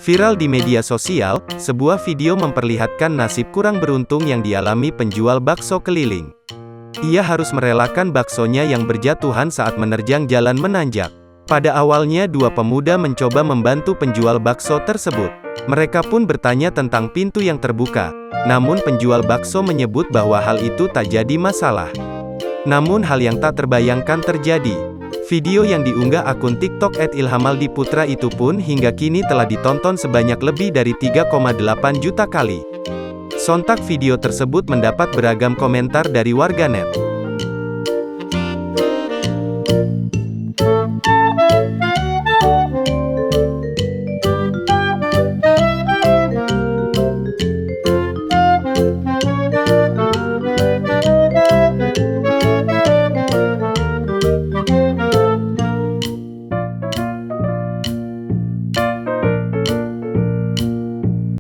Viral di media sosial, sebuah video memperlihatkan nasib kurang beruntung yang dialami penjual bakso keliling. Ia harus merelakan baksonya yang berjatuhan saat menerjang jalan menanjak. Pada awalnya dua pemuda mencoba membantu penjual bakso tersebut. Mereka pun bertanya tentang pintu yang terbuka. Namun penjual bakso menyebut bahwa hal itu tak jadi masalah. Namun hal yang tak terbayangkan terjadi. Video yang diunggah akun TikTok @ilhamaldiputera itu pun hingga kini telah ditonton sebanyak lebih dari 3,8 juta kali. Sontak video tersebut mendapat beragam komentar dari warganet.